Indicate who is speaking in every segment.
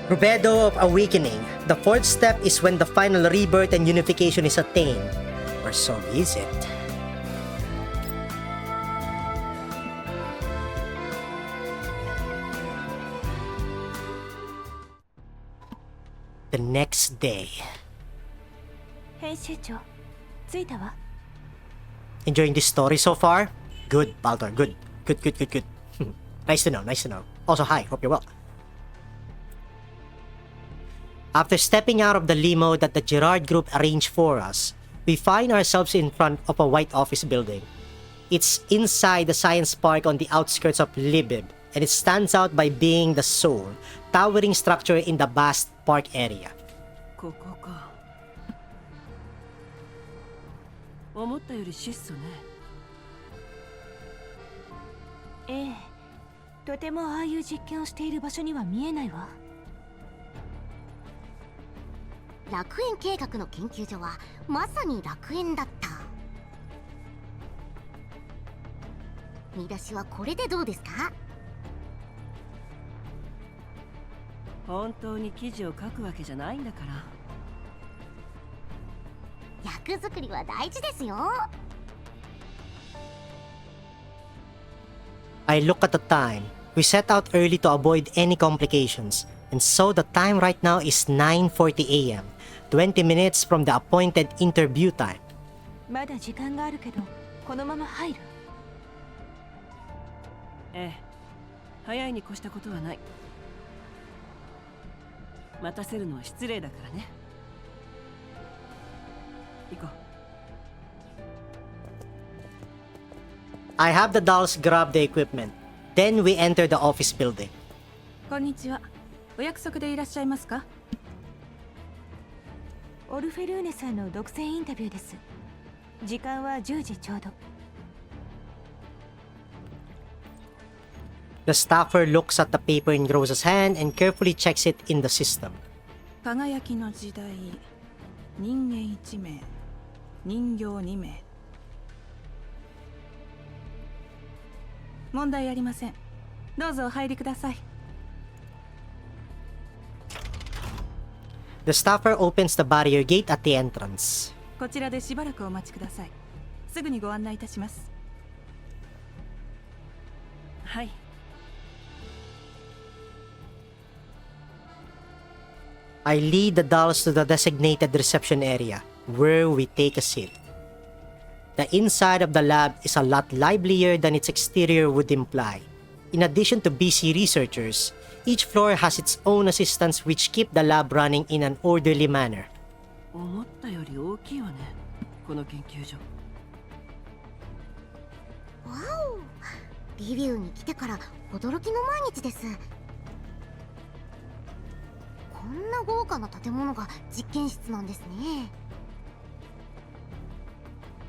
Speaker 1: Rubedo of Awakening. The fourth step is when the final rebirth and unification is attained. Or so is it. The next day.
Speaker 2: 編集長、着いたわ。
Speaker 1: Enjoying this story so far? Good, Baldur, good. Good. Nice to know. Also, hi, hope you're well. After stepping out of the limo that the Gerard group arranged for us, we find ourselves in front of a white office building. It's inside the science park on the outskirts of Libib, and it stands out by being the sole, towering structure in the vast park area.
Speaker 3: ここか。思ったより質素ね。
Speaker 2: ええ、とてもああいう実験をしている場所には見えないわ。
Speaker 4: 楽園計画の研究所はまさに楽園だった。見出しはこれでどうですか？
Speaker 3: 本当に記事を書くわけじゃないんだから。
Speaker 4: 役作りは大事ですよ。
Speaker 1: I look at the time. We set out early to avoid any complications, and so the time right now is 9:40 a.m., 20 minutes from the appointed interview time.
Speaker 2: まだ時間があるけど、このまま入る？
Speaker 3: ええ、早いに越したことはない。待たせるのは失礼だからね。行こう。
Speaker 1: I have the dolls grab the equipment. Then we enter the office building.
Speaker 5: こんにちは。お約束でいらっしゃいますか？
Speaker 2: オルフェルーネさんの独占インタビューです。時間は10時ちょうど。
Speaker 1: The staffer looks at the paper in Rosa's hand and carefully checks it in the system.
Speaker 5: 輝きの時代、人間1名、人形2名。問題ありません。どうぞお入りください。
Speaker 1: The staffer opens the barrier gate at the entrance.
Speaker 5: こちらでしばらくお待ちください。すぐにご案内いたします。
Speaker 3: はい。
Speaker 1: I lead the dolls to the designated reception area, where we take a seat. The inside of the lab is a lot livelier than its exterior would imply. In addition to busy researchers, each floor has its own assistants which keep the lab running in an orderly manner.
Speaker 3: 思ったより大きいわね、この研究所。
Speaker 4: わお、リビウに来てから驚きの毎日です。こんな豪華な建物が実験室なんですね。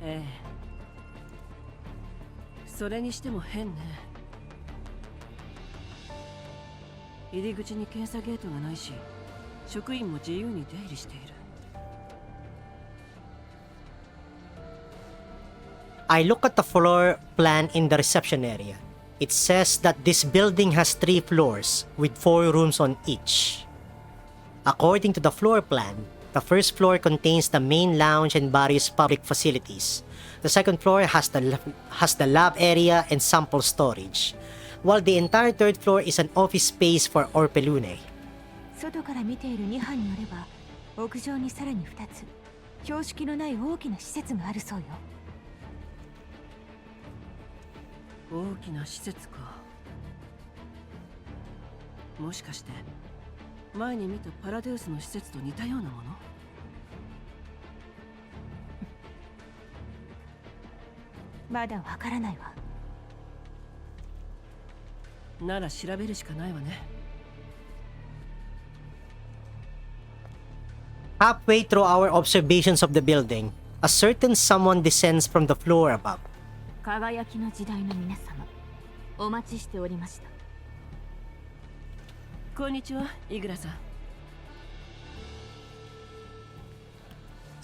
Speaker 3: ええ。それにしても変ね。入り口に検査ゲートがないし、職員も自由に出入りしている。
Speaker 1: I look at the floor plan in the reception area. It says that this building has 3 floors, with 4 rooms on each. According to the floor plan, the first floor contains the main lounge and various public facilities. The second floor has the lab area and sample storage, while the entire third floor is an office space for Orpelune.
Speaker 2: 外から見ている2班によれば、屋上にさらに2つ、標識のない大きな施設があるそうよ。
Speaker 3: 大きな施設か。もしかして前に見たパラデウスの施設と似たようなもの？
Speaker 2: まだわからないわ。
Speaker 3: なら調べるしかないわね。
Speaker 1: Halfway through our observations of the building, a certain someone descends from the floor above.
Speaker 2: 輝きの時代の皆様、お待ちしておりました。
Speaker 3: こんにちは、イグラさん。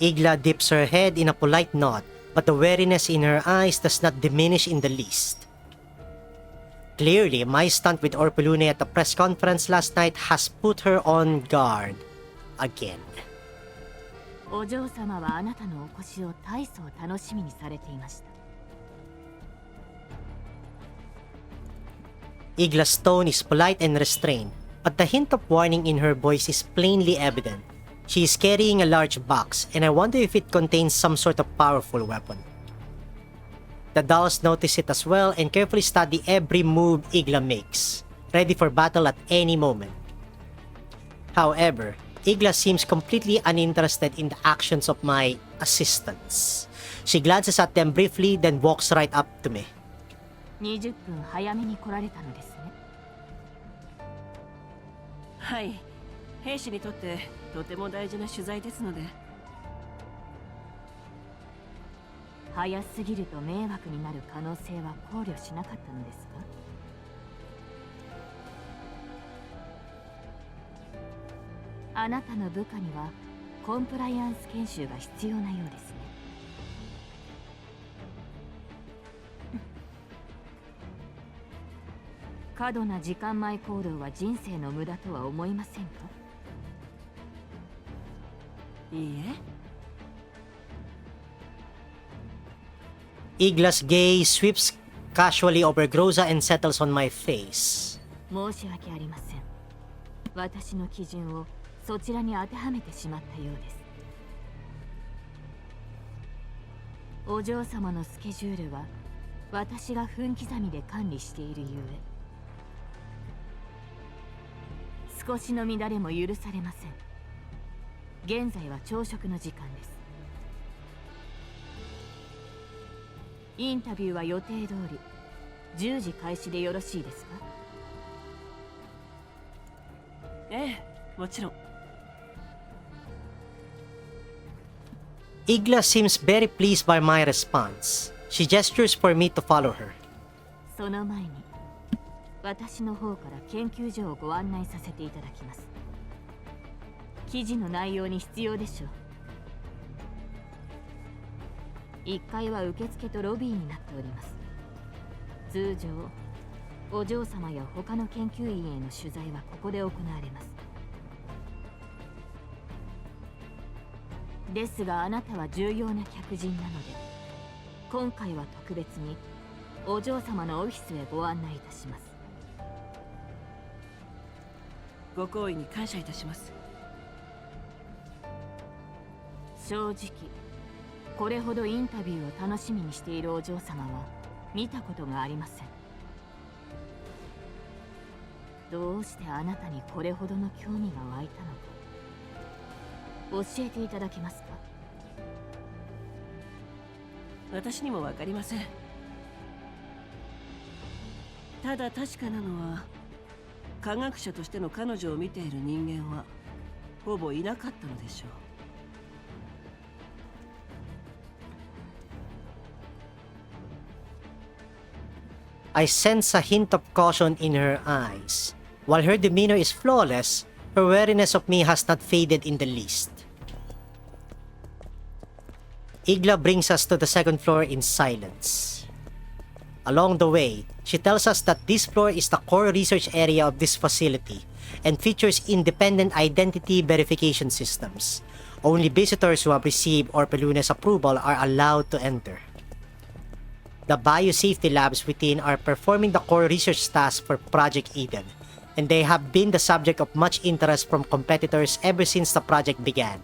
Speaker 1: Igla dips her head in a polite nod, but the wariness in her eyes does not diminish in the least. Clearly, my stunt with Orpelune at the press conference last night has put her on guard again.
Speaker 2: お嬢様はあなたのお越しを大層楽しみにされていました。
Speaker 1: Igla's tone is polite and restrained, but the hint of warning in her voice is plainly evident. She is carrying a large box, and I wonder if it contains some sort of powerful weapon. The dolls notice it as well and carefully study every move Igla makes, ready for battle at any moment. However, Igla seems completely uninterested in the actions of my assistants. She glances at them briefly, then walks right up to me.
Speaker 2: 20分早めに来られたのですね。
Speaker 3: はい、兵士にとってとても大事な取材ですので。
Speaker 2: 早すぎると迷惑になる可能性は考慮しなかったのですか？あなたの部下にはコンプライアンス研修が必要なようですね。過度な時間前行動は人生の無駄とは思いませんか？
Speaker 3: いいえ。
Speaker 1: Igla's gaze sweeps casually over Groza and settles on my face.
Speaker 2: 申し訳ありません。私の基準をそちらに当てはめてしまったようです。お嬢様のスケジュールは私が分刻みで管理しているゆえ、少しの乱れも許されません。現在は朝食の時間です。インタビューは予定通り10時開始でよろしいですか？
Speaker 3: ええ、もちろん。
Speaker 1: Igla seems very pleased by my response. She gestures for me to follow her.
Speaker 2: その前に私の方から研究所をご案内させていただきます。記事の内容に必要でしょう。1階は受付とロビーになっております。通常お嬢様や他の研究員への取材はここで行われます。ですがあなたは重要な客人なので、今回は特別にお嬢様のオフィスへご案内いたします。
Speaker 3: ご好意に感謝いたします。
Speaker 2: 正直これほどインタビューを楽しみにしているお嬢様は見たことがありません。どうしてあなたにこれほどの興味が湧いたのか教えていただけますか？
Speaker 3: 私にもわかりません。ただ確かなのは、科学者としての彼女を見ている人間はほぼいなかったのでしょう。
Speaker 1: I sense a hint of caution in her eyes. While her demeanor is flawless, her wariness of me has not faded in the least. Igla brings us to the second floor in silence. Along the way, she tells us that this floor is the core research area of this facility and features independent identity verification systems. Only visitors who have received Orpelune's approval are allowed to enter. The biosafety labs within are performing the core research tasks for Project Eden, and they have been the subject of much interest from competitors ever since the project began.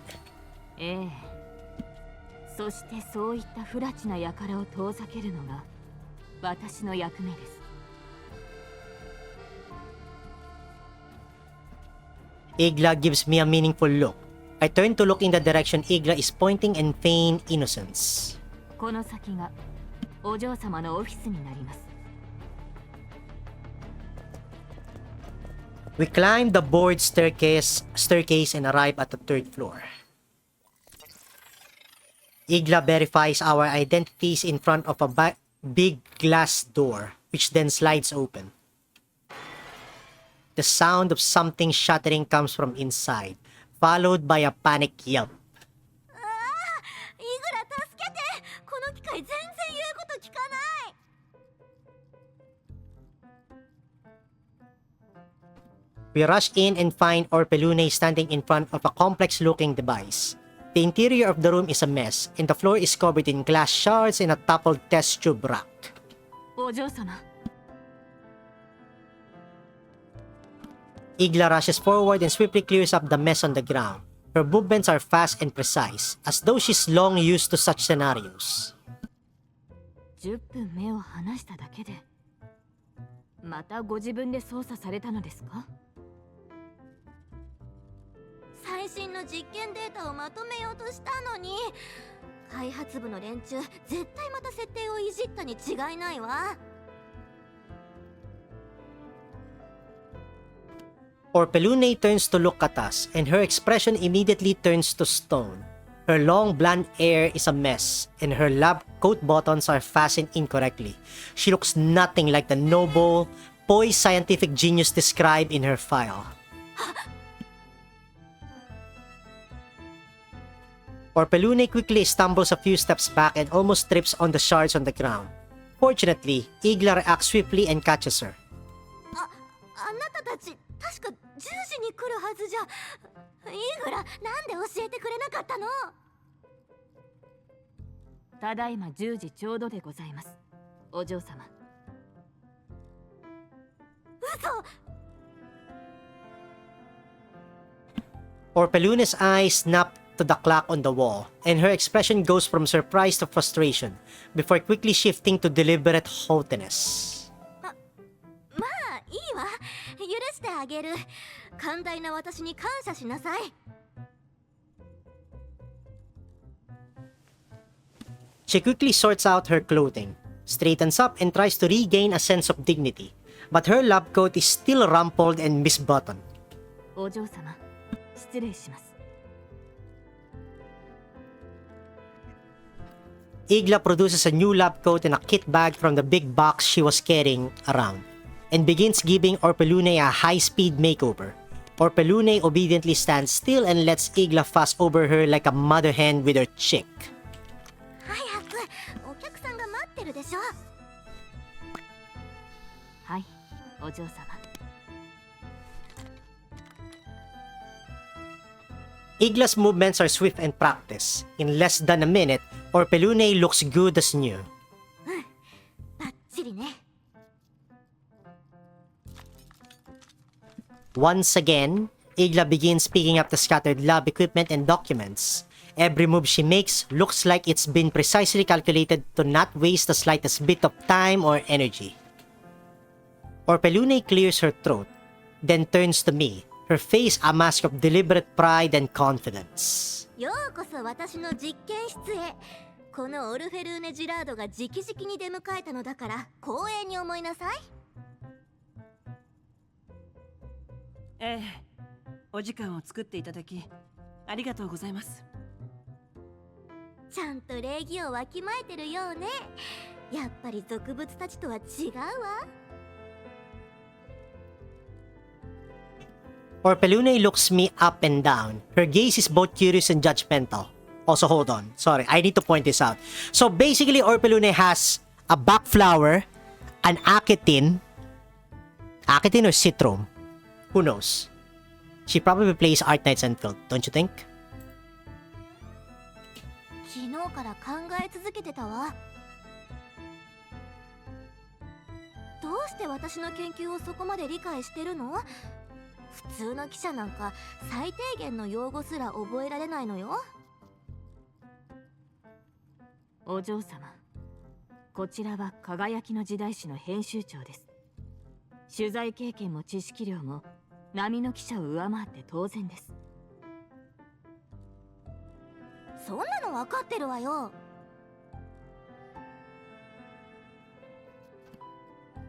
Speaker 2: ええ。そしてそういった不埒な輩を遠ざけるのが私の役目です。
Speaker 1: Igla gives me a meaningful look. I turn to look in the direction Igla is pointing and feign innocence.
Speaker 2: この先がお嬢様のオフィスになります。
Speaker 1: We climb the board staircase and arrive at the third floor. Igla verifies our identities in front of a big glass door, which then slides open. The sound of something shattering comes from inside, followed by a panic yelp.
Speaker 4: イグラ助けて、この機械全然言うこと聞かない。
Speaker 1: We rush in and find Orpelune standing in front of a complex-looking device. The interior of the room is a mess, and the floor is covered in glass shards and a toppled test tube rack.
Speaker 2: お嬢様
Speaker 1: Igla rushes forward and swiftly clears up the mess on the ground. Her movements are fast and precise, as though she's long used to such scenarios.
Speaker 2: 10分目を離しただけでまたご自分で操作されたのですか？
Speaker 4: 最新の実験データをまとめようとしたのに、開発部の連中絶対また設定をいじったに違いないわ。
Speaker 1: Orpelune turns to look at us, and her expression immediately turns to stone. Her long blonde hair is a mess, and her lab coat buttons are fastened incorrectly. She looks nothing like the noble, poised scientific genius described in her file. Orpelune quickly stumbles a few steps back and almost trips on the shards on the ground. Fortunately, Igla reacts swiftly and catches her.
Speaker 4: あなたたち確か10時に来るはずじゃ。イグラ、なんで教えてくれなかったの？
Speaker 2: ただいま10時ちょうどでございます。お嬢様。
Speaker 4: 嘘。
Speaker 1: Orpelune's eyes snap to the clock on the wall, and her expression goes from surprise to frustration, before quickly shifting to deliberate haughtiness.
Speaker 4: まあいいわ。許してあげる。寛大な私に感謝しなさい。
Speaker 1: She quickly sorts out her clothing, straightens up and tries to regain a sense of dignity, but her lab coat is still rumpled and misbuttoned.
Speaker 2: お嬢様、失礼します。
Speaker 1: Igla produces a new lab coat and a kit bag from the big box she was carrying around, and begins giving Orpelune a high-speed makeover. Orpelune obediently stands still and lets Igla fuss over her like a mother hen with her chick.
Speaker 4: 早く、お客さんが待ってるでしょ。
Speaker 2: はい、お嬢様。
Speaker 1: Igla's movements are swift and practiced. In less than a minute, Orpelune looks good as new.
Speaker 4: バッチリね。
Speaker 1: Once again, Igla begins picking up the scattered lab equipment and documents. Every move she makes looks like it's been precisely calculated to not waste the slightest bit of time or energy. Orpelune clears her throat, then turns to me, her face a mask of deliberate pride and confidence.
Speaker 4: ようこそ私の実験室へ。このオルフェルーネ・ジラードが直々に出迎えたのだから光栄に思いなさい。
Speaker 3: ええ、お時間を作っていただきありがとうございます。
Speaker 4: ちゃんと礼儀をわきまえてるようね。やっぱり俗物たちとは違うわ。
Speaker 1: Orpelune looks me up and down. Her gaze is both curious and judgmental. Also, hold on. Sorry, I need to point this out. So basically, Orpelune has a back flower, an aketin or citrum. Who knows? She probably plays Art Knights Enfield, don't you think?
Speaker 4: 昨日から考え続けてたわ。どうして私の研究をそこまで理解してるの？普通の記者なんか最低限の用語すら覚えられないのよ。
Speaker 2: お嬢様、こちらは輝きの時代誌の編集長です。取材経験も知識量も波の記者を上回って当然です。
Speaker 4: そんなの分かってるわよ。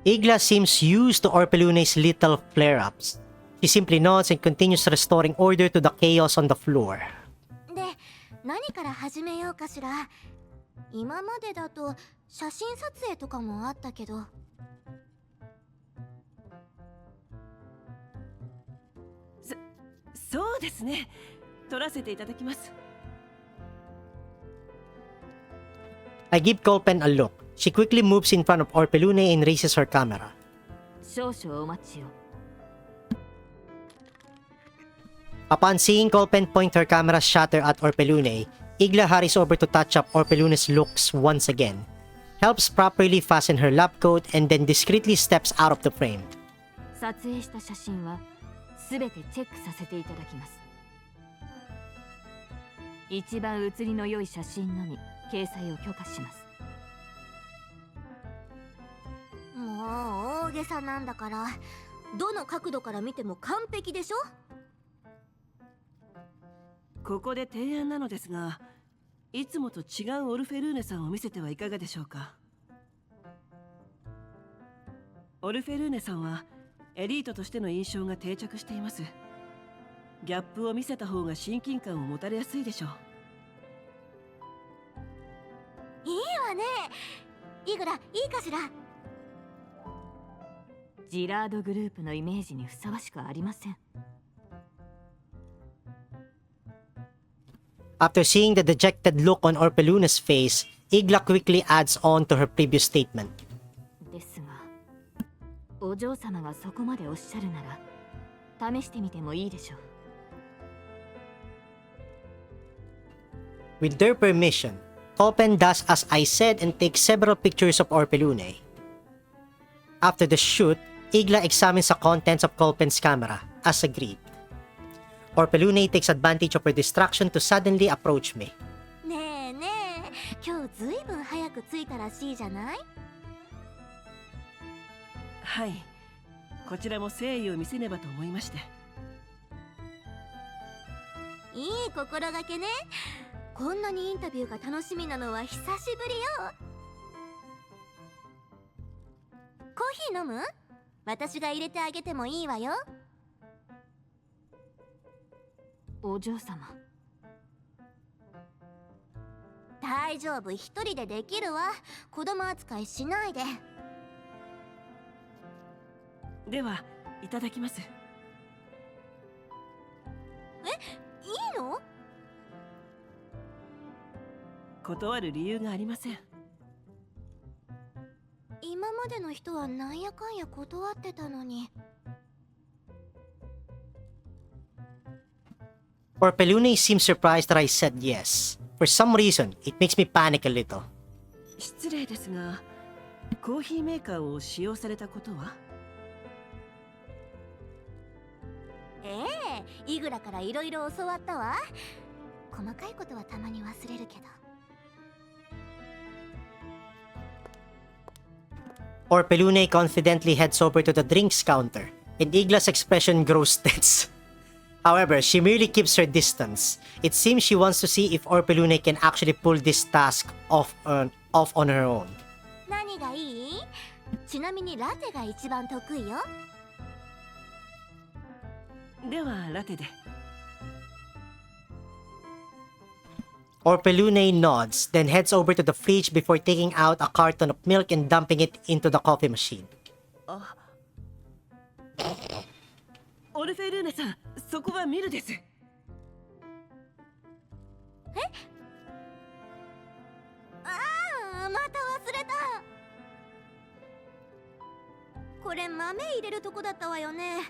Speaker 1: Igla seems used to Orpelune's little flare-ups. She simply nods and continues restoring order to the chaos on the floor.
Speaker 4: で、何から始めようかしら。今までだと写真撮影とかもあったけど。
Speaker 3: そうですね。撮らせていただきます。
Speaker 1: I give Colphne a look. She quickly moves in front of Orpelune and raises her camera.
Speaker 2: 少々お待ちを。
Speaker 1: Upon seeing Colphne point her camera shatter at Orpelune, Igla hurries over to touch up Orpelune's looks once again, helps properly fasten her lab coat, and then discreetly steps out of the frame.
Speaker 2: 撮影した写真はすべてチェックさせていただきます。一番写りの良い写真のみ掲載を許可します。
Speaker 4: もう大げさなんだから、どの角度から見ても完璧でしょ。
Speaker 3: ここで提案なのですが、いつもと違うオルフェルーネさんを見せてはいかがでしょうか。オルフェルーネさんはエリートとしての印象が定着しています。ギャップを見せた方が親近感を持たれやすいでしょう。
Speaker 4: いいわね。イグラ、いいかしら。
Speaker 2: ジラードグループのイメージにふさわしくありません。
Speaker 1: After seeing the dejected look on Orpelune's face, Igla quickly adds on to her previous statement.
Speaker 2: ですが、お嬢様がそこまでおっしゃるなら、試してみてもいいでしょう。
Speaker 1: With their permission, Colphne does as I said and takes several pictures of Orpelune. After the shoot, Igla examines the contents of Colphne's camera, as agreed. Orpelune takes advantage of her distraction to suddenly approach me.
Speaker 4: ねえねえ、今日ずいぶん早く着いたらしいじゃない。
Speaker 3: はい、こちらも誠意を見せねばと思いまして。
Speaker 4: いい心がけね。こんなにインタビューが楽しみなのは久しぶりよ。コーヒー飲む？私が入れてあげてもいいわよ。
Speaker 2: お嬢様。
Speaker 4: 大丈夫、一人でできるわ。子供扱いしないで。
Speaker 3: では、いただきます。
Speaker 4: いいの？
Speaker 3: 断る理由がありません。
Speaker 4: 今までの人はなんやかんや断ってたのに。
Speaker 1: Orpelune seems surprised that I said yes. For some reason, it makes me panic a little.
Speaker 3: 失礼ですが、コーヒーメーカーを使用されたことは？
Speaker 4: イグラからいろいろ教わったわ。細かいことはたまに忘れるけど。
Speaker 1: Orpelune confidently heads over to the drinks counter, and Igla's expression grows tense. However, she merely keeps her distance. It seems she wants to see if Orpelune can actually pull this task off on her own.
Speaker 4: 何がいい？ちなみにラテが一番得意よ。
Speaker 3: ではラテで。
Speaker 1: Orpelune nods, then heads over to the fridge before taking out a carton of milk and dumping it into the coffee machine.
Speaker 3: オルフェルーネさん、そこはミルです。
Speaker 4: また忘れた。これ豆入れるとこだったわよね。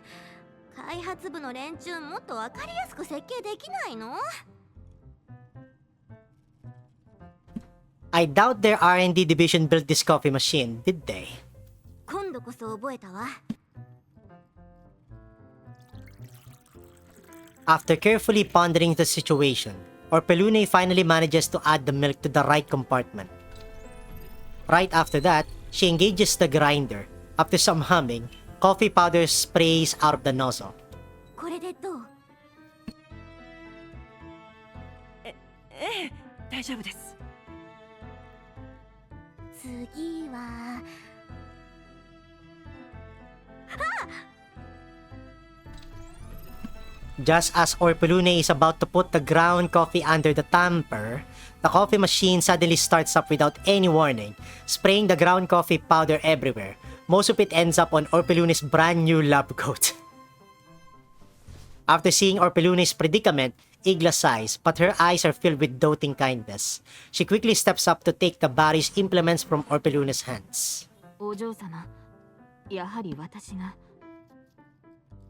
Speaker 4: 開発部の連中もっと分かりやすく設計できないの？
Speaker 1: I doubt their R&D division built this coffee machine, did they?
Speaker 4: 今度こそ覚えたわ。
Speaker 1: After carefully pondering the situation, Orpelune finally manages to add the milk to the right compartment. Right after that, she engages the grinder. After some humming, coffee powder sprays out of the nozzle.
Speaker 4: これでどう？
Speaker 3: 大丈夫です。
Speaker 4: 次は
Speaker 1: Just as Orpelune is about to put the ground coffee under the tamper, the coffee machine suddenly starts up without any warning, spraying the ground coffee powder everywhere. Most of it ends up on Orpelune's brand new lab coat. After seeing Orpelune's predicament, Igla sighs, but her eyes are filled with doting kindness. She quickly steps up to take the various implements from Orpelune's hands.
Speaker 2: お嬢様、やはり私が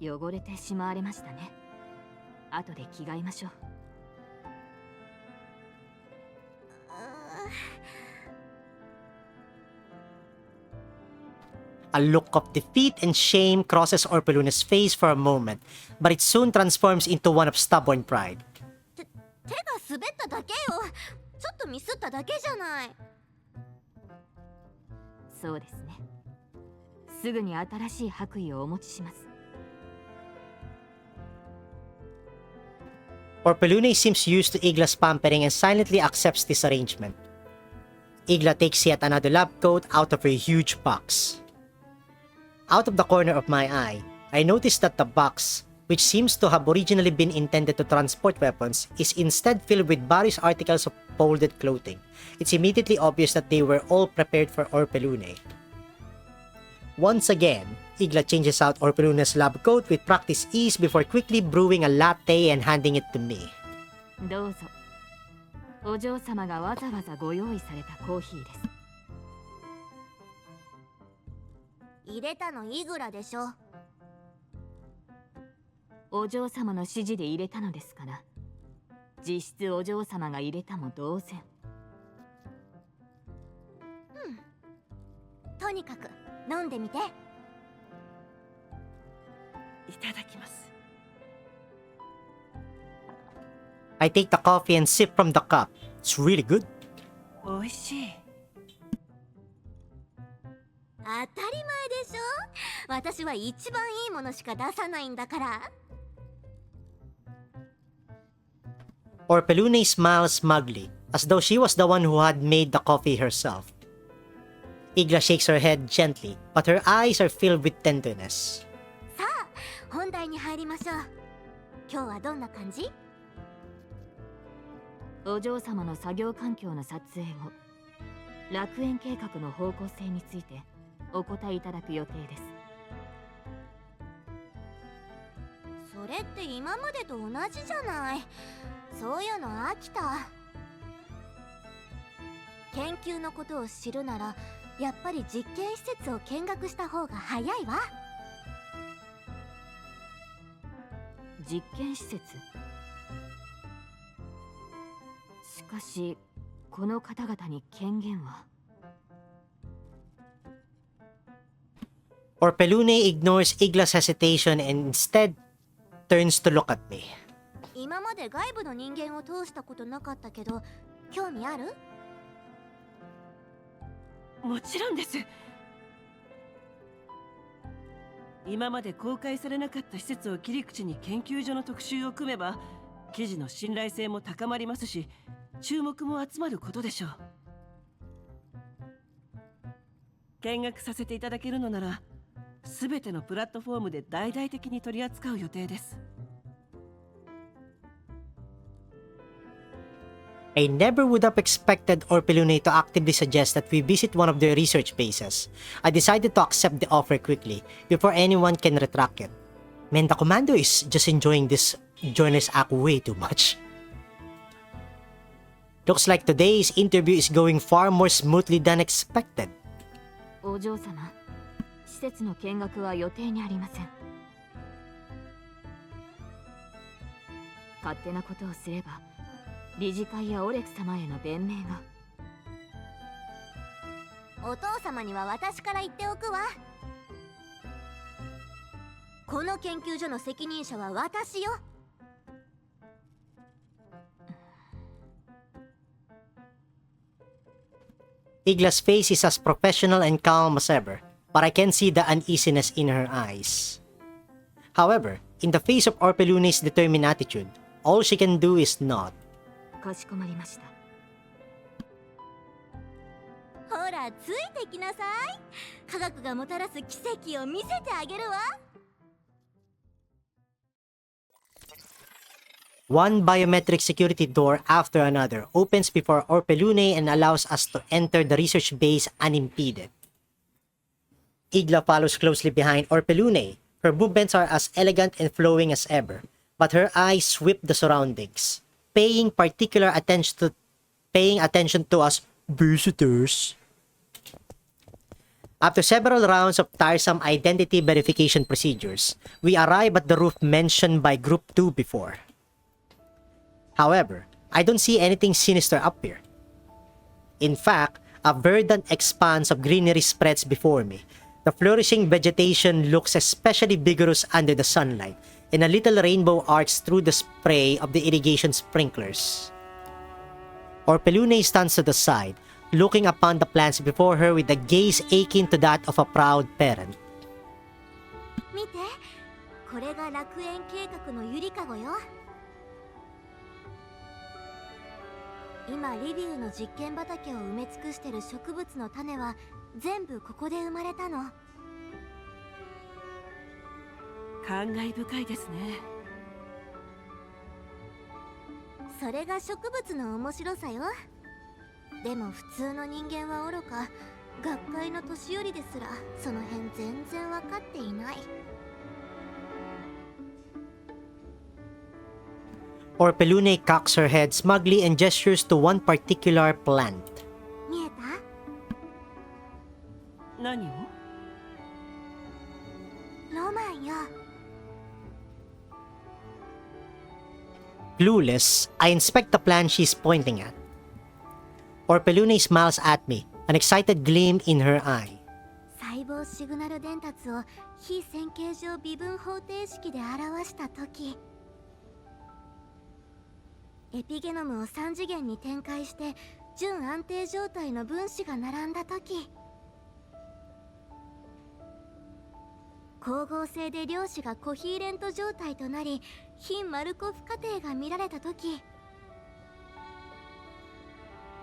Speaker 2: 汚れてしまわれましたね。後で着替えましょう。
Speaker 1: A look of defeat and shame crosses Orpeluna's face for a moment, but it soon transforms into one of stubborn pride.
Speaker 4: 手が滑っただけよ。ちょっとミスっただけじゃない。
Speaker 2: そうですね。すぐに新しい白衣をお持ちします。
Speaker 1: Orpelune seems used to Igla's pampering and silently accepts this arrangement. Igla takes yet another lab coat out of her huge box. Out of the corner of my eye, I noticed that the box, which seems to have originally been intended to transport weapons, is instead filled with various articles of folded clothing. It's immediately obvious that they were all prepared for Orpelune. Once again, Igla changes out Orpeluna's lab coat with practiced ease before quickly brewing a latte and handing it to me.
Speaker 2: どうぞ。お嬢様がわざわざご用意されたコーヒーです。
Speaker 4: 入れたのイグラでしょ。
Speaker 2: お嬢様の指示で入れたのですから、実質お嬢様が入れたも同然。
Speaker 4: とにかく飲んでみて。
Speaker 3: いただきます。
Speaker 1: I take the coffee and sip from the cup. It's really good.
Speaker 3: おいしい。
Speaker 4: 当たり前でしょ。私は一番いいものしか出さないんだから。
Speaker 1: Orpelune smiles smugly, as though she was the one who had made the coffee herself. Igla shakes her head gently, but her eyes are filled with tenderness.
Speaker 4: さあ、本題に入りましょう。今日はどんな感じ？
Speaker 2: お嬢様の作業環境の撮影後、楽園計画の方向性についてお答えいただく予定です。
Speaker 4: それって今までと同じじゃない。そういうの飽きた。研究のことを知るならやっぱり実験施設を見学した方が早いわ。
Speaker 2: 実験施設。しかしこの方々に権限は。
Speaker 1: Orpelune ignores Igla's hesitation and instead turns to look at me.
Speaker 4: 今まで外部の人間を通したことなかったけど、興味ある？
Speaker 3: もちろんです。今まで公開されなかった施設を切り口に研究所の特集を組めば、記事の信頼性も高まりますし、注目も集まることでしょう。見学させていただけるのなら、すべてのプラットフォームで大々的に取り扱う予定です。
Speaker 1: I never would have expected Orpelune to actively suggest that we visit one of their research bases. I decided to accept the offer quickly, before anyone can retract it. Man, the commando is just enjoying this joiner's act way too much. Looks like today's interview is going far more smoothly than expected.
Speaker 2: お嬢様、施設の見学は予定にありません。勝手なことをすれば理事会やオレク様への弁明が。
Speaker 4: お父様には私から言っておくわ。この研究所の責任者は私よ。
Speaker 1: Igla's face is as professional and calm as ever, but I can see the uneasiness in her eyes. However, in the face of Orpelune's determined attitude, all she can do is nod.
Speaker 2: かしこまりました。
Speaker 4: ほら、ついてきなさい。科学がもたらす奇跡を見せてあげるわ。
Speaker 1: One biometric security door after another opens before Orpelune and allows us to enter the research base unimpeded. Igla follows closely behind Orpelune. Her movements are as elegant and flowing as ever, but her eyes sweep the surroundings, paying attention to us visitors. After several rounds of tiresome identity verification procedures, we arrive at the roof mentioned by Group 2 before. However, I don't see anything sinister up here. In fact, a verdant expanse of greenery spreads before me. The flourishing vegetation looks especially vigorous under the sunlight, and a little rainbow arcs through the spray of the irrigation sprinklers. Orpelune stands to the side, looking upon the plants before her with a gaze akin to that of a proud parent.
Speaker 4: 見て、これが楽園計画のゆりかごよ。今リビウの実験畑を埋め尽くしてる植物の種は全部ここで生まれたの。
Speaker 3: 感慨深いですね。
Speaker 4: それが植物の面白さよ。でも普通の人間はおろか、学会の年寄りですらその辺全然わかっていない。
Speaker 1: Orpelune cocks her head smugly and gestures to one particular plant.
Speaker 4: 見えた？
Speaker 3: 何を？
Speaker 4: ロマンよ。
Speaker 1: Clueless, I inspect the plant she's pointing at. Orpelune smiles at me, an excited gleam in her eye.
Speaker 4: 細胞シグナル伝達を非線形上微分方程式で表したとき、エピゲノムを3次元に展開して準安定状態の分子が並んだとき、光合成で量子がコヒーレント状態となり非マルコフ過程が見られたとき、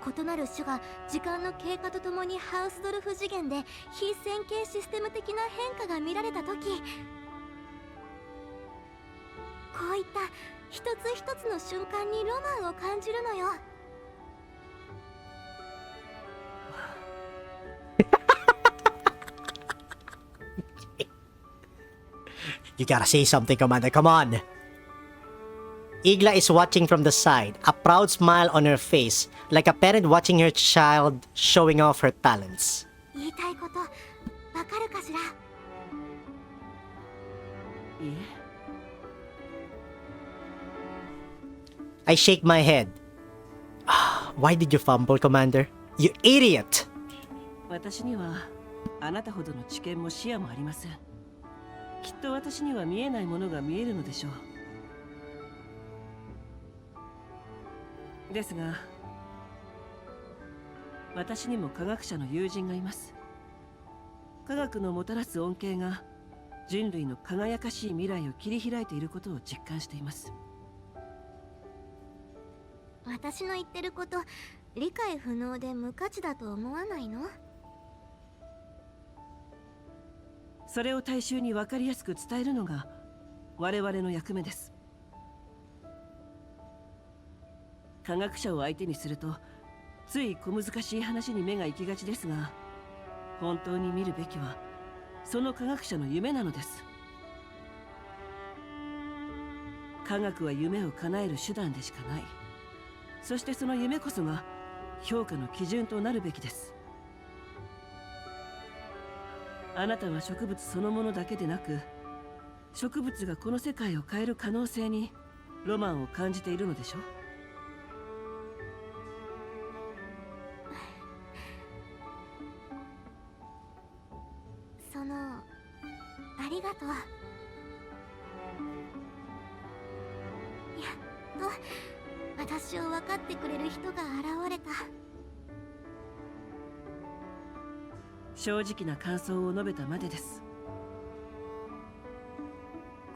Speaker 4: 異なる種が時間の経過とともにハウスドルフ次元で非線形システム的な変化が見られたとき、こういった一つ一つの瞬間にロマンを感じるのよ。
Speaker 1: You gotta say something, Commander, come on! Igla is watching from the side, a proud smile on her face, like a parent watching her child showing off her talents.
Speaker 4: 言いたいことわかるかしら？
Speaker 3: いえ。
Speaker 1: I shake my head. Why did you fumble, Commander? You idiot!
Speaker 3: 私にはあなたほどの知見も視野もありません。きっと私には見えないものが見えるのでしょう。ですが、私にも科学者の友人がいます。科学のもたらす恩恵が人類の輝かしい未来を切り開いていることを実感しています。
Speaker 4: 私の言ってること理解不能で無価値だと思わないの？
Speaker 3: それを大衆に分かりやすく伝えるのが我々の役目です。科学者を相手にするとつい小難しい話に目が行きがちですが、本当に見るべきはその科学者の夢なのです。科学は夢を叶える手段でしかない。そしてその夢こそが評価の基準となるべきです。あなたは植物そのものだけでなく、植物がこの世界を変える可能性にロマンを感じているのでしょう。
Speaker 4: ありがとう。やっと私を分かってくれる人が現れた。
Speaker 3: 正直な感想を述べたまでです。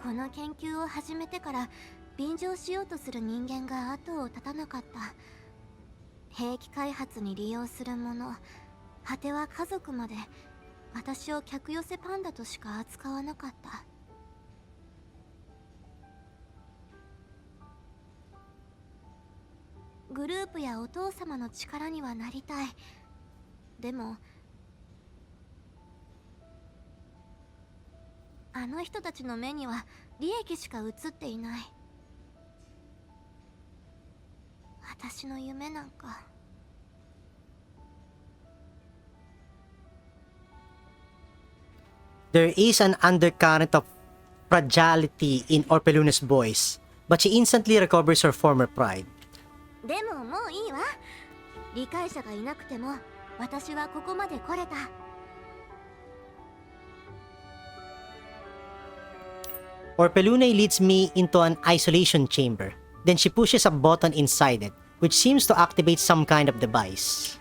Speaker 4: この研究を始めてから便乗しようとする人間が後を絶たなかった。兵器開発に利用するもの、果ては家族まで私を客寄せパンダとしか扱わなかった。グループやお父様の力にはなりたい。でもあの人たちの目には利益しか映っていない。私の夢なんか。
Speaker 1: There is an undercurrent of fragility in Orpelune's voice, but she instantly recovers her former pride.
Speaker 4: でももういいわ。理解者がいなくても私はここまで来れた。
Speaker 1: Orpelune leads me into an isolation chamber. Then she pushes a button inside it, which seems to activate some kind of device.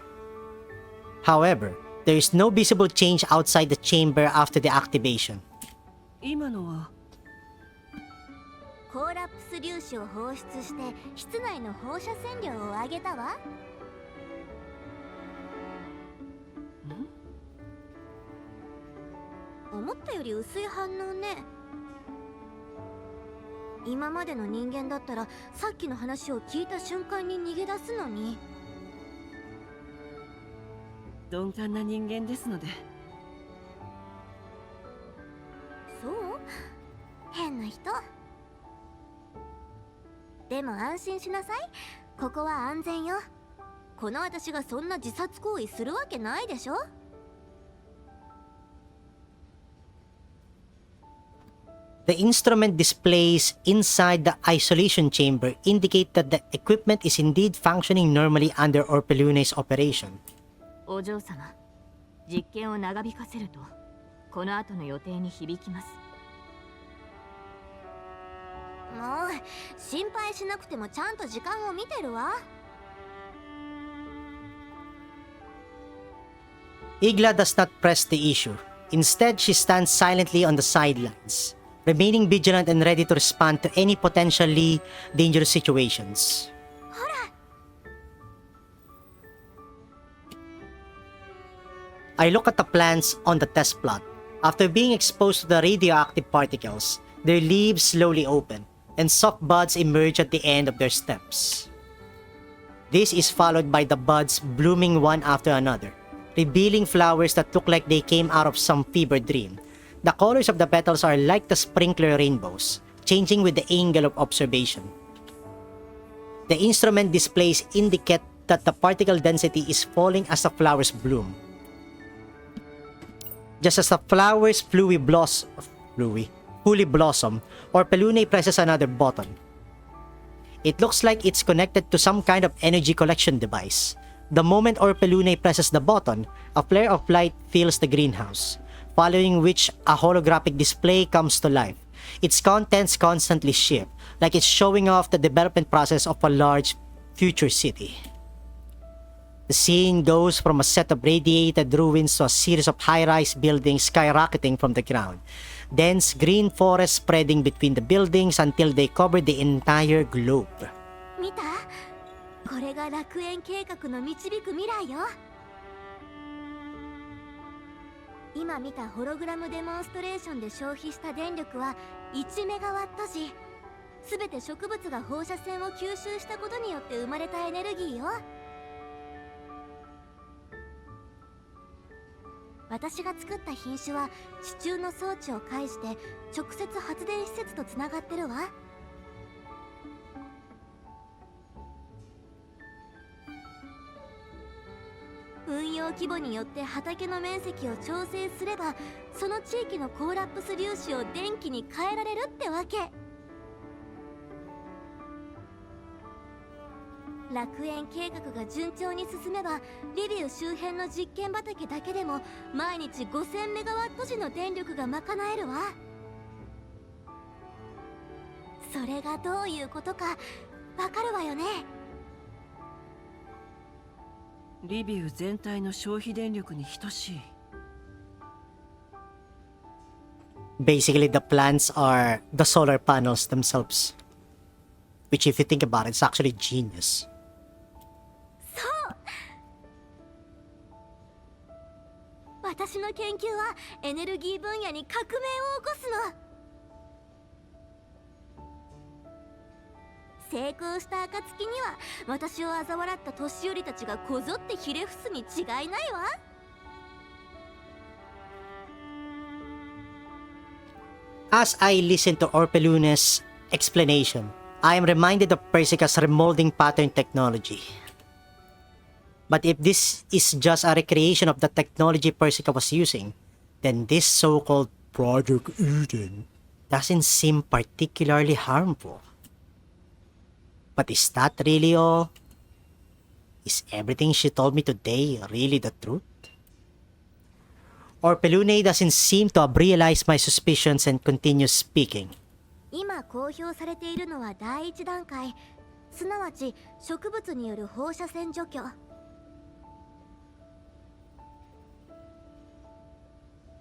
Speaker 1: However, there is no visible change outside the chamber after the activation.
Speaker 3: 今のは
Speaker 4: コーラプス粒子を放出して室内の放射線量を上げたわ。思ったより薄い反応ね。今までの人間だったらさっきの話を聞いた瞬間に逃げ出すのに。
Speaker 3: 鈍感な人間ですので。
Speaker 4: そう？変な人。でも安心しなさい。ここは安全よ。この私がそんな自殺行為するわけないでしょ。
Speaker 1: The instrument displays inside the isolation chamber indicate that the equipment is indeed functioning normally under Orpelune's operation.
Speaker 2: お嬢様、実験を長引かせるとこの後の予定に響きます。
Speaker 4: もう心配しなくてもちゃんと時間を見てるわ。
Speaker 1: Igla does not press the issue. Instead, she stands silently on the sidelines, remaining vigilant and ready to respond to any potentially dangerous situations. I look at the plants on the test plot. After being exposed to the radioactive particles, their leaves slowly open, and soft buds emerge at the end of their stems. This is followed by the buds blooming one after another, revealing flowers that look like they came out of some fever dream. The colors of the petals are like the sprinkler rainbows, changing with the angle of observation. The instrument displays indicate that the particle density is falling as the flowers bloom. Just as the flowers fully blossom, Orpelune presses another button. It looks like it's connected to some kind of energy collection device. The moment Orpelune presses the button, a flare of light fills the greenhouse, following which a holographic display comes to life. Its contents constantly shift, like it's showing off the development process of a large future city. The scene goes from a set of radiated ruins to a series of high-rise buildings skyrocketing from the ground. Dense green forests spreading between the buildings until they cover the entire globe.
Speaker 4: 見た？これが楽園計画の導く未来よ。今見たホログラムデモンストレーションで消費した電力は1メガワット時。すべて植物が放射線を吸収したことによって生まれたエネルギーよ。私が作った品種は地中の装置を介して直接発電施設とつながってるわ。運用規模によって畑の面積を調整すればその地域のコーラップス粒子を電気に変えられるってわけ。楽園計画が順調に進めばリビウ周辺の実験畑だけでも毎日5000メガワット時の電力が賄えるわ。それがどういうことかわかるわよね。
Speaker 3: リビウ全体の消費電力に等しい。
Speaker 1: Basically, the plants are the solar panels themselves. Which, if you think about it, it's actually genius.
Speaker 4: そう。私の研究はエネルギー分野に革命を起こすの。成功した暁には私を嘲笑った年寄りたちがこぞってひれ伏すに違いないわ。
Speaker 1: As I listen to Orpelune's explanation, I am reminded of Persica's remolding pattern technology. But if this is just a recreation of the technology Persica was using, then this so-called Project Eden doesn't seem particularly harmful. But is that really all? Is everything she told me today really the truth? Orpelune doesn't seem to have realized my suspicions and continues speaking.
Speaker 4: 今公表されているのは第一段階、すなわち植物による放射線除去。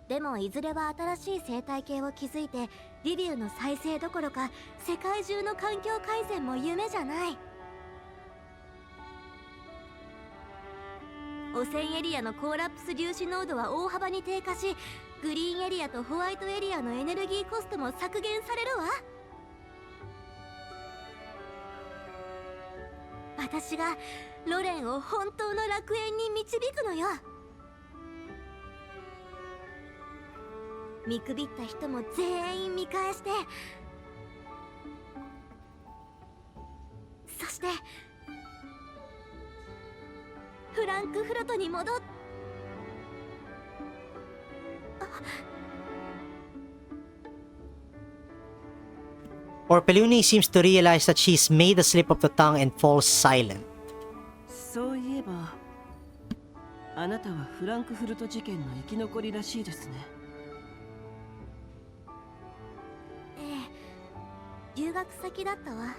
Speaker 4: でもいずれは新しい生態系を築いてリビウの再生どころか世界中の環境改善も夢じゃない。汚染エリアのコーラプス粒子濃度は大幅に低下し、グリーンエリアとホワイトエリアのエネルギーコストも削減されるわ。私がロレンを本当の楽園に導くのよ。見くびった人も全員見返して、そしてフランクフルトに戻っ
Speaker 1: Orpelune seems to realize that she's made a slip of the tongue and falls silent.
Speaker 3: そういえばあなたはフランクフルト事件の生き残りらしいですね。
Speaker 4: 留学先だったわ。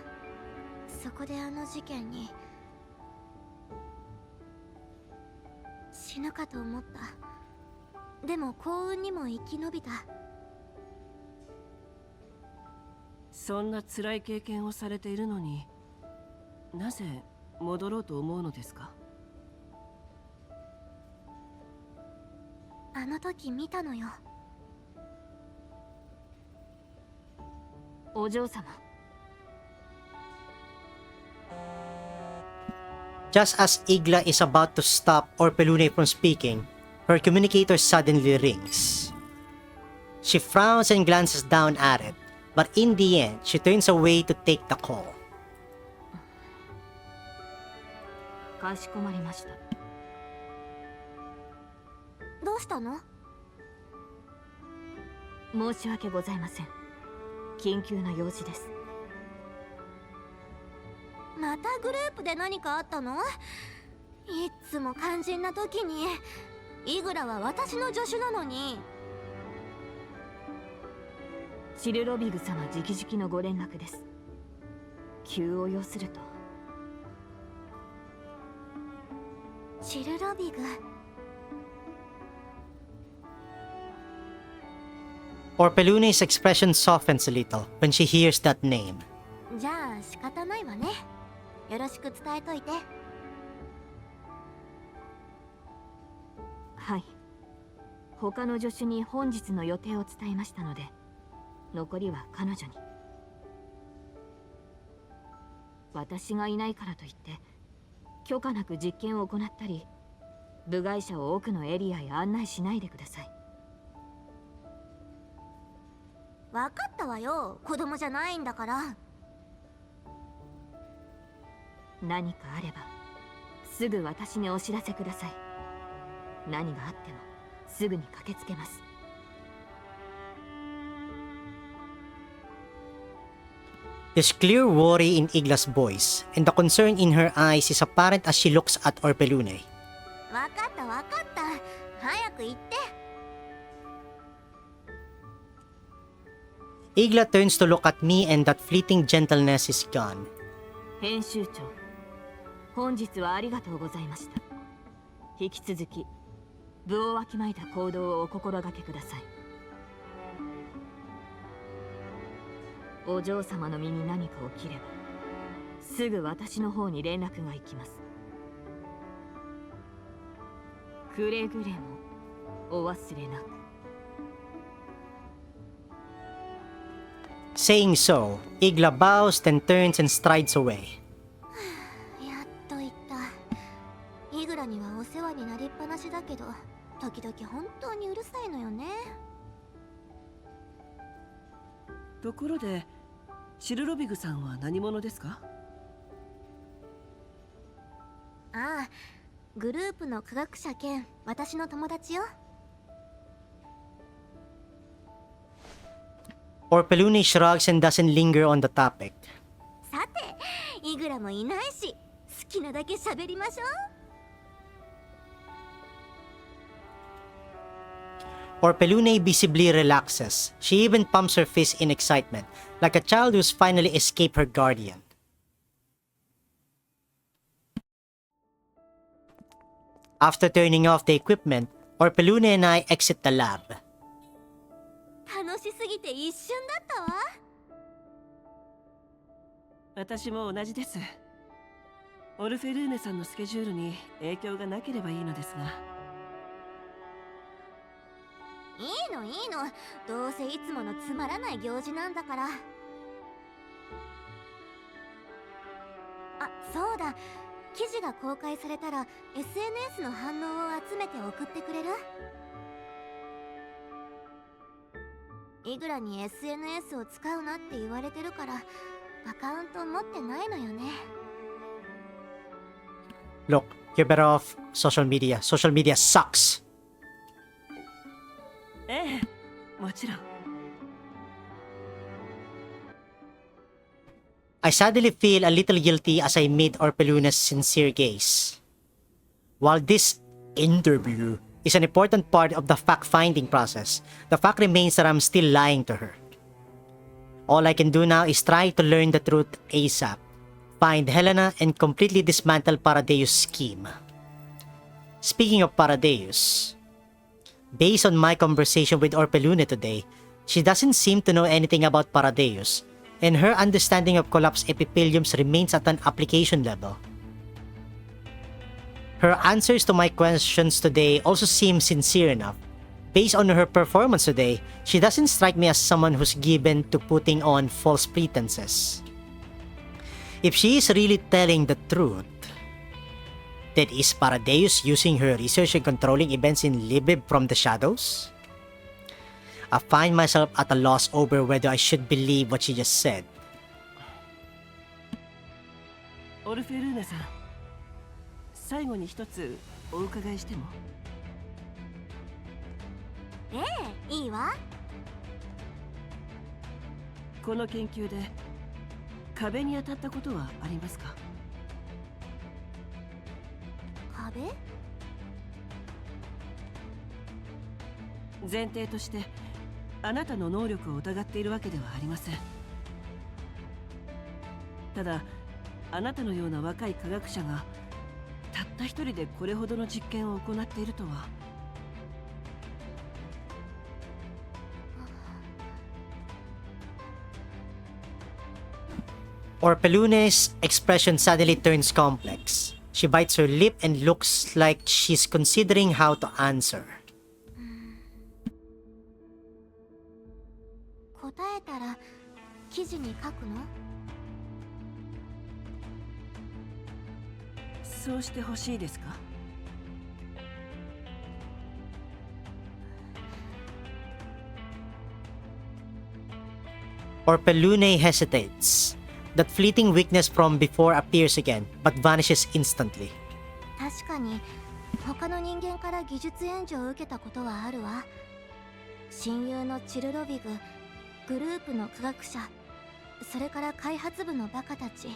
Speaker 4: そこであの事件に死ぬかと思った。でも幸運にも生き延びた。
Speaker 3: そんな辛い経験をされているのになぜ戻ろうと思うのですか？
Speaker 4: あの時見たのよ。
Speaker 2: お嬢様。
Speaker 1: Just as Igla is about to stop Orpelune from speaking, her communicator suddenly rings. She frowns and glances down at it, but in the end, she turns away to take the call.
Speaker 2: かしこまりました。
Speaker 4: どうしたの？
Speaker 2: 申し訳ございません。緊急な用事です。
Speaker 4: またグループで何かあったの？いっつも肝心な時に。イグラは私の助手なのに。
Speaker 2: シルロビグ様直々のご連絡です。急を要すると。
Speaker 4: シルロビグ。
Speaker 1: Orpelune's expression softens a little when she hears that name.
Speaker 4: じゃあ仕方ないわね。よろしく伝えといて。
Speaker 2: はい。他の助手に本日の予定を伝えましたので、残りは彼女に。私がいないからといって許可なく実験を行ったり、部外者を奥のエリアへ案内しないでください。
Speaker 4: わかったわよ。子供じゃないんだから。
Speaker 2: 何かあればすぐ私にお知らせください。何があってもすぐに駆けつけます。
Speaker 1: There's clear worry in Igla's voice, and the concern in her eyes is apparent as she looks at Orpelune.
Speaker 4: わかったわかった。早く行って。
Speaker 1: Igla turns to look at me and that fleeting gentleness is gone.
Speaker 2: 編集長、本日はありがとうございました。引き続き部をわきまえた行動をお心がけください。お嬢様の身に何か起きればすぐ私の方に連絡が行きます。くれぐれもお忘れなく。
Speaker 1: Saying so, Igla bows, then turns and strides away.
Speaker 4: やっと行った。イグラにはお世話になりっぱなしだけど、時々本当にうるさいのよね。
Speaker 3: ところでシルロビグさんは何者ですか？
Speaker 4: ああ、グループの科学者兼私の友達よ。
Speaker 1: Orpelune shrugs and doesn't linger on the topic.
Speaker 4: さて、いくらもいないし、好きなだけ喋りましょう。
Speaker 1: Orpelune visibly relaxes. She even pumps her fist in excitement, like a child who's finally escaped her guardian. After turning off the equipment, Orpelune and I exit the lab.
Speaker 4: 楽しすぎて一瞬だったわ。
Speaker 3: 私も同じです。オルフェルーネさんのスケジュールに影響がなければいいのですが。
Speaker 4: いいのいいの、どうせいつものつまらない行事なんだから。あ、そうだ、記事が公開されたら SNS の反応を集めて送ってくれる？いくらに SNS を使うなって言われてるからアカウント持ってないのよね。
Speaker 1: Look, you're better off social media. Social media sucks.
Speaker 3: ええ、もちろん。
Speaker 1: I suddenly feel a little guilty as I meet Orpelune's sincere gaze. While this interview is an important part of the fact-finding process, the fact remains that I'm still lying to her. All I can do now is try to learn the truth ASAP, find Helena, and completely dismantle Paradeus' scheme. Speaking of Paradeus, based on my conversation with Orpelune today, she doesn't seem to know anything about Paradeus, and her understanding of collapsed epitheliums remains at an application level. Her answers to my questions today also seem sincere enough. Based on her performance today, she doesn't strike me as someone who's given to putting on false pretenses. If she is really telling the truth, then is Paradeus using her research and controlling events in Libib from the shadows? I find myself at a loss over whether I should believe what she just said.
Speaker 3: オルフェルーネさん、最後に一つお伺いしても？
Speaker 4: ええ、いいわ。
Speaker 3: この研究で壁に当たったことはありますか？
Speaker 4: 壁？
Speaker 3: 前提としてあなたの能力を疑っているわけではありません。ただあなたのような若い科学者がたった一人でこれほどの実験を行っているとは。
Speaker 1: Orpelune's expression suddenly turns complex. She bites her lip and looks like she's considering how to answer.
Speaker 4: 答えたら記事に書くの？
Speaker 3: そうしてほしいですか
Speaker 1: Orpelune hesitates. That fleeting weakness from before appears again, but vanishes instantly.
Speaker 4: 確かに他の人間から技術援助を受けたことはあるわ。親友のチルロビグ、グループの科学者、それから開発部のバカたち。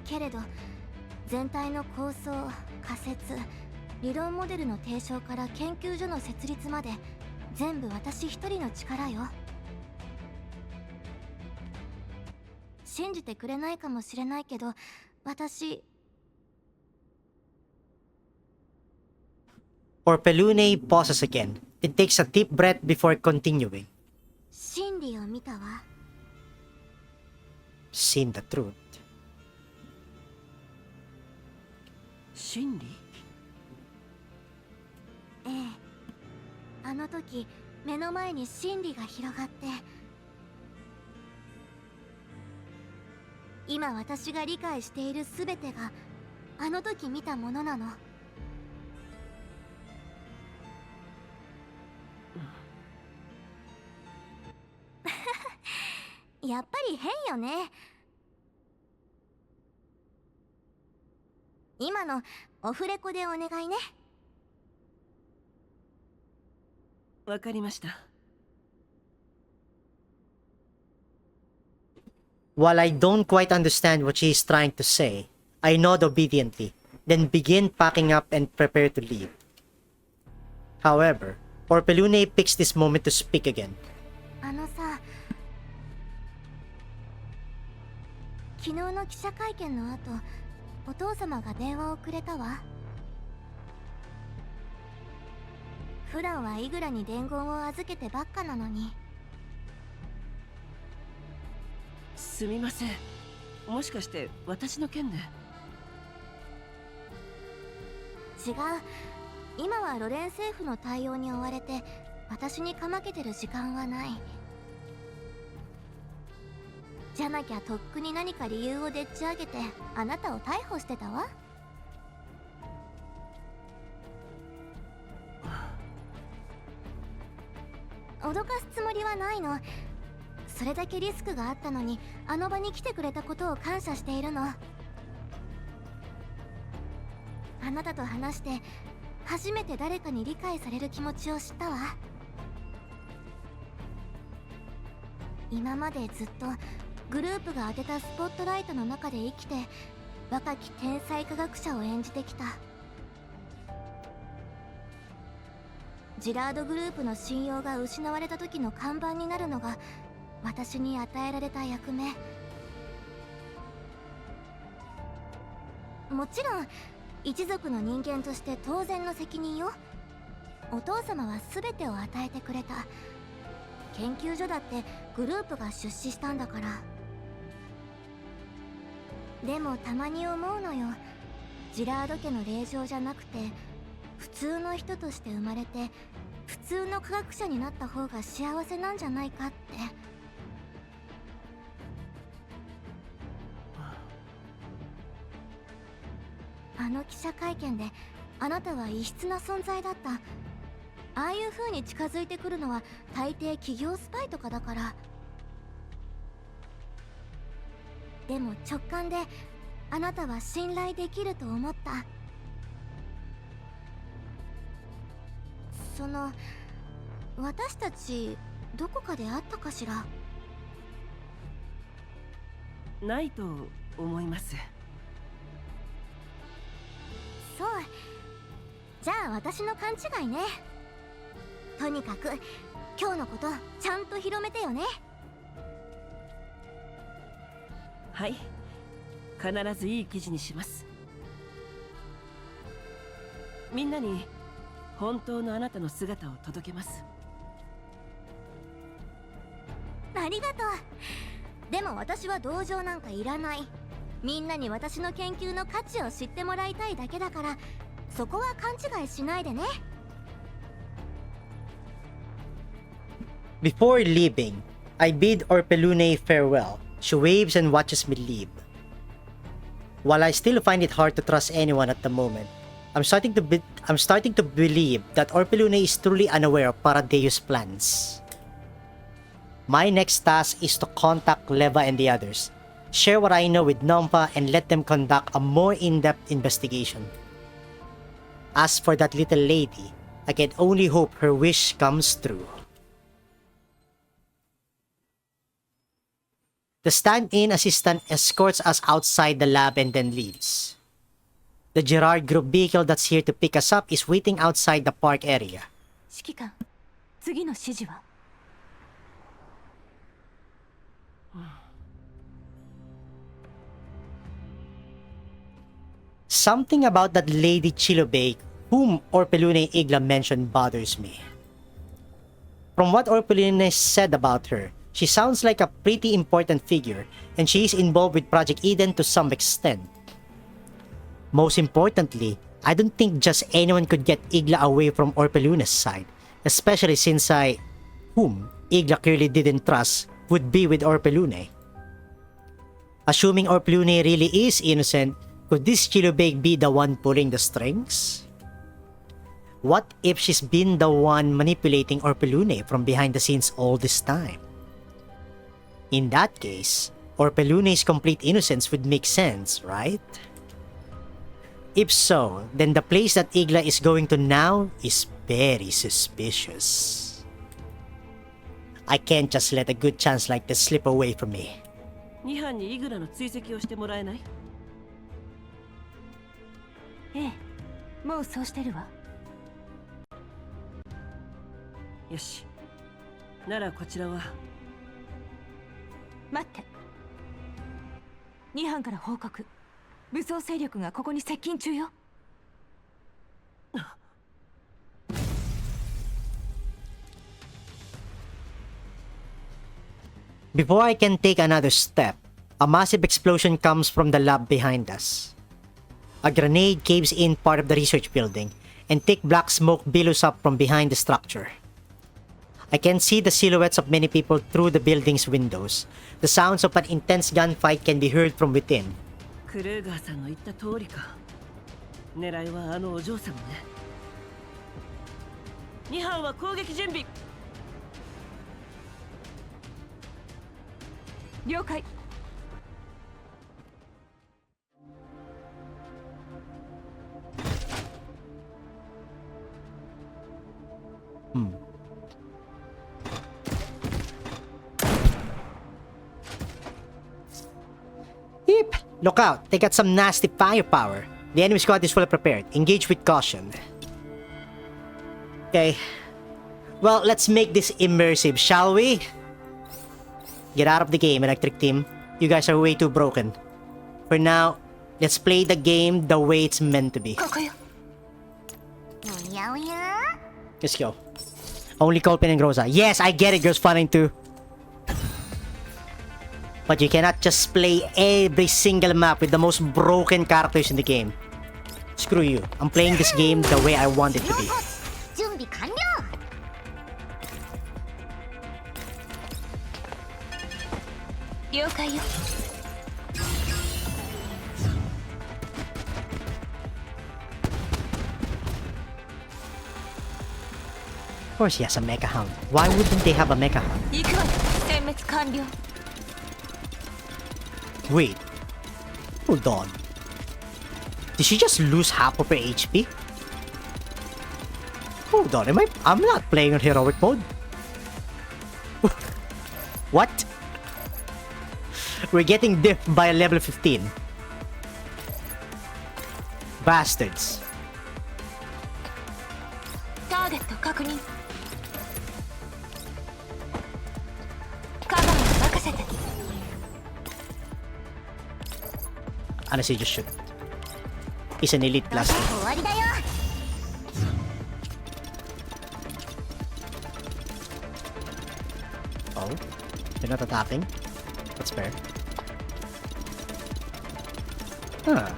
Speaker 4: けれど全体の構想、仮説、理論モデルの提唱から研究所の設立まで全部私一人の力よ。信じてくれないかもしれないけど、私。
Speaker 1: Orpelune pauses again, then takes a deep breath before continuing.
Speaker 4: 真理を見たわ。
Speaker 1: Seen the truth.
Speaker 3: 真理？
Speaker 4: ええ。あの時目の前に真理が広がって、今私が理解しているすべてがあの時見たものなの。やっぱり変よね。今のオフレコでお願いね。
Speaker 3: わかりました。
Speaker 1: While I don't quite understand what she is trying to say, I nod obediently, then begin packing up and prepare to leave. However, Orpelune picks this moment to speak again.
Speaker 4: あのさ、昨日の記者会見の後、お父様が電話をくれたわ。普段はイグラに伝言を預けてばっかなのに。
Speaker 3: すみません。もしかして私の件で？
Speaker 4: 違う。今はロレン政府の対応に追われて、私にかまけてる時間はない。じゃなきゃとっくに何か理由をでっち上げてあなたを逮捕してたわ。脅かすつもりはないの。それだけリスクがあったのにあの場に来てくれたことを感謝しているの。あなたと話して初めて誰かに理解される気持ちを知ったわ。今までずっとグループが当てたスポットライトの中で生きて若き天才科学者を演じてきた。ジラードグループの信用が失われた時の看板になるのが私に与えられた役目。もちろん一族の人間として当然の責任よ。お父様は全てを与えてくれた。研究所だってグループが出資したんだから。でもたまに思うのよ。ジラード家の令嬢じゃなくて普通の人として生まれて普通の科学者になった方が幸せなんじゃないかって。あの記者会見であなたは異質な存在だった。ああいう風に近づいてくるのは大抵企業スパイとかだから。でも直感であなたは信頼できると思った。私たちどこかで会ったかしら？
Speaker 3: ないと思います。
Speaker 4: そう。じゃあ私の勘違いね。とにかく今日のことちゃんと広めてよね。
Speaker 3: はい、必ずいい記事にします。みんなに本当のあなたの姿を届けます。
Speaker 4: ありがとう。でも私は同情なんかいらない。みんなに私の研究の価値を知ってもらいたいだけだから、そこは勘違いしないでね。
Speaker 1: Before leaving, I bid Orpelune farewell. She waves and watches me leave. While I still find it hard to trust anyone at the moment, I'm starting to believe that Orpelune is truly unaware of Paradeu's plans. My next task is to contact Leva and the others, share what I know with Nompa, and let them conduct a more in-depth investigation. As for that little lady, I can only hope her wish comes true. The stand-in assistant escorts us outside the lab and then leaves. The Gerard Group vehicle that's here to pick us up is waiting outside the park area.
Speaker 2: 指揮官、次の指示は？Something
Speaker 1: about that Lady Chilobake, whom Orpelune Igla mentioned, bothers me. From what Orpelune said about her, she sounds like a pretty important figure, and she is involved with Project Eden to some extent. Most importantly, I don't think just anyone could get Igla away from Orpelune's side, especially since whom Igla clearly didn't trust, would be with Orpelune. Assuming Orpelune really is innocent, could this Chilobake be the one pulling the strings? What if she's been the one manipulating Orpelune from behind the scenes all this time? In that case, Orpelune's complete innocence would make sense, right? If so, then the place that Igla is going to now is very suspicious. I can't just let a good chance like this slip away from me.
Speaker 3: 2班にイグラの追跡をしてもらえない？
Speaker 2: ええ、もうそうしてるわ。
Speaker 3: よし、ならこちらは。
Speaker 2: 待って、2班から報告。武装勢力がここに接近中よ。
Speaker 1: Before I can take another step, a massive explosion comes from the lab behind us. A grenade caves in part of the research building, and thick black smoke billows up from behind the structure. I can see the silhouettes of many people through the building's windows. The sounds of an intense gunfight can be heard from within.
Speaker 3: クルーガーさんの言った通りか。狙いはあのお嬢様ね。2班は攻撃準備。
Speaker 2: 了解。
Speaker 1: Yep. Look out, they got some nasty firepower. The enemy squad is fully prepared. Engage with caution. Okay. Well, let's make this immersive, shall we? Get out of the game, Electric Team. You guys are way too broken. For now, let's play the game the way it's meant to be.
Speaker 2: ここよ。
Speaker 4: おやおや
Speaker 1: Let's go. Only Colphne and Groza. Yes, I get it, girls fighting too. But you cannot just play every single map with the most broken characters in the game. Screw you. I'm playing this game the way I want it to be.
Speaker 4: 準備完了。
Speaker 2: 了解よ。
Speaker 1: Of course he has a Mecha Hound. Why wouldn't they have a Mecha Hound?
Speaker 2: 行くわよ。殲滅完了。
Speaker 1: Wait. Hold on. Did she just lose half of her HP? Hold on, I'm not playing on heroic mode. What? We're getting Defh by level 15. Bastards.
Speaker 2: ターゲット確認。カバーに任せて。
Speaker 1: Honestly, just shoot. He's an elite blaster.
Speaker 4: 終わりだよ。
Speaker 1: Oh, they're not attacking. That's fair. Huh.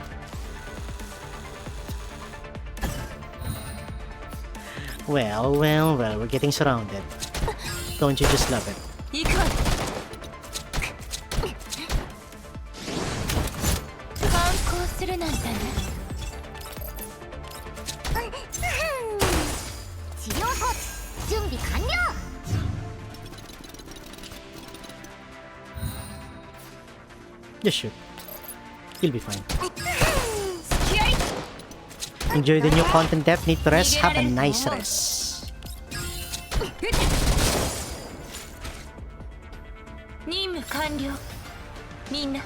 Speaker 1: Well, we're getting surrounded. Don't you just love it?
Speaker 2: 行くわよ。反抗するなんてね。
Speaker 4: 治療装置準備完了。
Speaker 1: Just shoot. You'll be fine. Enjoy the new content, Defh. Need to rest. Have a nice rest.
Speaker 2: 任務完了。みんな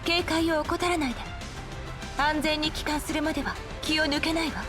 Speaker 2: 警戒を怠らないで。安全に帰還するまでは気を抜けないわ。